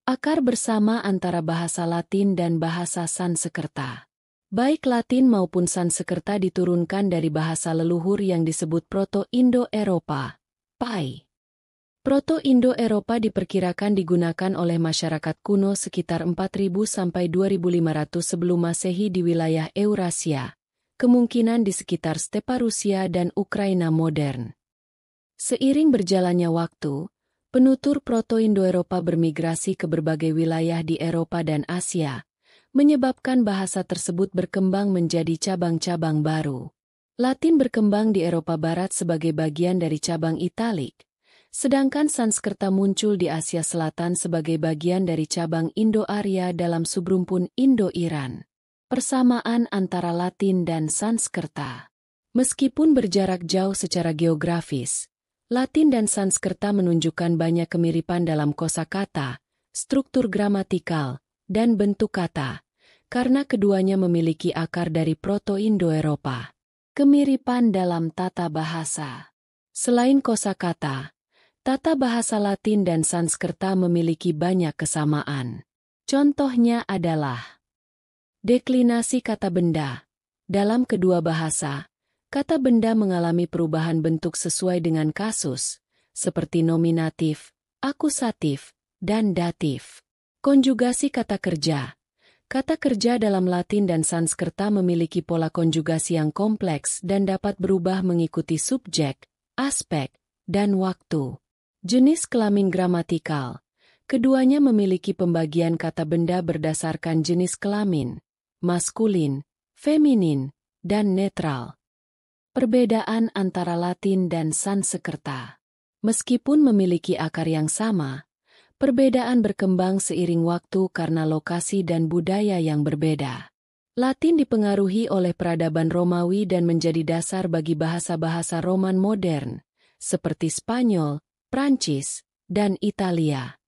Akar bersama antara bahasa Latin dan bahasa Sanskerta. Baik Latin maupun Sanskerta diturunkan dari bahasa leluhur yang disebut Proto-Indo-Eropa, PAI. Proto-Indo-Eropa diperkirakan digunakan oleh masyarakat kuno sekitar 4000 sampai 2500 sebelum Masehi di wilayah Eurasia, kemungkinan di sekitar stepa Rusia dan Ukraina modern. Seiring berjalannya waktu, penutur Proto-Indo-Eropa bermigrasi ke berbagai wilayah di Eropa dan Asia, menyebabkan bahasa tersebut berkembang menjadi cabang-cabang baru. Latin berkembang di Eropa Barat sebagai bagian dari cabang Italik, sedangkan Sanskerta muncul di Asia Selatan sebagai bagian dari cabang Indo-Arya dalam subrumpun Indo-Iran. Persamaan antara Latin dan Sanskerta. Meskipun berjarak jauh secara geografis, Latin dan Sanskerta menunjukkan banyak kemiripan dalam kosakata, struktur gramatikal, dan bentuk kata, karena keduanya memiliki akar dari Proto-Indo-Eropa. Kemiripan dalam tata bahasa. Selain kosakata, tata bahasa Latin dan Sanskerta memiliki banyak kesamaan. Contohnya adalah deklinasi kata benda. Dalam kedua bahasa, kata benda mengalami perubahan bentuk sesuai dengan kasus, seperti nominatif, akusatif, dan datif. Konjugasi kata kerja. Kata kerja dalam Latin dan Sanskerta memiliki pola konjugasi yang kompleks dan dapat berubah mengikuti subjek, aspek, dan waktu. Jenis kelamin gramatikal. Keduanya memiliki pembagian kata benda berdasarkan jenis kelamin, maskulin, feminin, dan netral. Perbedaan antara Latin dan Sanskerta. Meskipun memiliki akar yang sama, perbedaan berkembang seiring waktu karena lokasi dan budaya yang berbeda. Latin dipengaruhi oleh peradaban Romawi dan menjadi dasar bagi bahasa-bahasa Roman modern, seperti Spanyol, Prancis, dan Italia.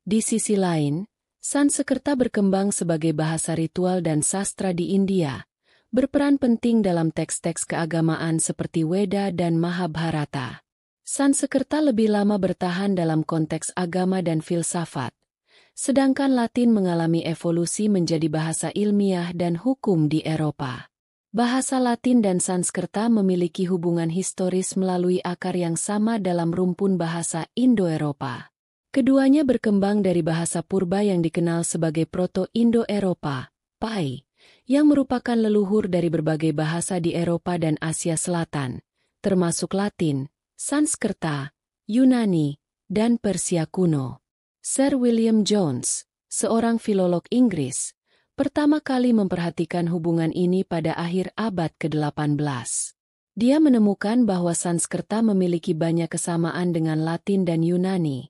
Di sisi lain, Sanskerta berkembang sebagai bahasa ritual dan sastra di India, berperan penting dalam teks-teks keagamaan seperti Weda dan Mahabharata. Sanskerta lebih lama bertahan dalam konteks agama dan filsafat, sedangkan Latin mengalami evolusi menjadi bahasa ilmiah dan hukum di Eropa. Bahasa Latin dan Sanskerta memiliki hubungan historis melalui akar yang sama dalam rumpun bahasa Indo-Eropa. Keduanya berkembang dari bahasa purba yang dikenal sebagai Proto-Indo-Eropa, PAI, yang merupakan leluhur dari berbagai bahasa di Eropa dan Asia Selatan, termasuk Latin, Sanskerta, Yunani, dan Persia kuno. Sir William Jones, seorang filolog Inggris, pertama kali memperhatikan hubungan ini pada akhir abad ke-18. Dia menemukan bahwa Sanskerta memiliki banyak kesamaan dengan Latin dan Yunani,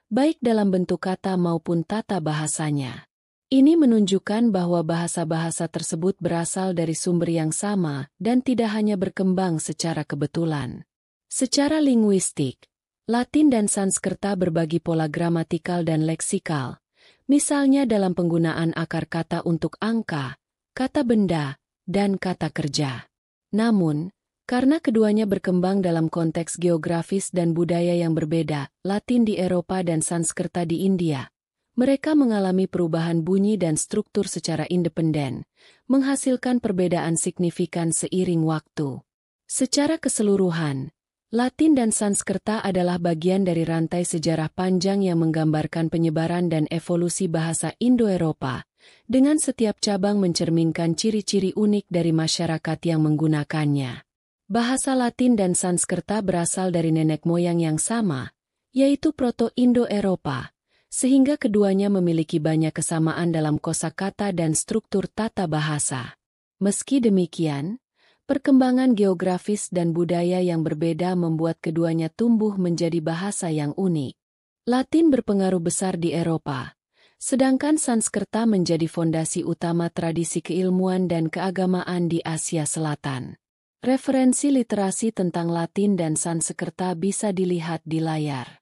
baik dalam bentuk kata maupun tata bahasanya. Ini menunjukkan bahwa bahasa-bahasa tersebut berasal dari sumber yang sama dan tidak hanya berkembang secara kebetulan. Secara linguistik, Latin dan Sanskerta berbagi pola gramatikal dan leksikal, misalnya dalam penggunaan akar kata untuk angka, kata benda, dan kata kerja. Namun, karena keduanya berkembang dalam konteks geografis dan budaya yang berbeda, Latin di Eropa dan Sanskerta di India, mereka mengalami perubahan bunyi dan struktur secara independen, menghasilkan perbedaan signifikan seiring waktu. Secara keseluruhan, Latin dan Sanskerta adalah bagian dari rantai sejarah panjang yang menggambarkan penyebaran dan evolusi bahasa Indo-Eropa, dengan setiap cabang mencerminkan ciri-ciri unik dari masyarakat yang menggunakannya. Bahasa Latin dan Sanskerta berasal dari nenek moyang yang sama, yaitu Proto-Indo-Eropa, sehingga keduanya memiliki banyak kesamaan dalam kosakata dan struktur tata bahasa. Meski demikian, perkembangan geografis dan budaya yang berbeda membuat keduanya tumbuh menjadi bahasa yang unik. Latin berpengaruh besar di Eropa, sedangkan Sanskerta menjadi fondasi utama tradisi keilmuan dan keagamaan di Asia Selatan. Referensi literasi tentang Latin dan Sanskerta bisa dilihat di layar.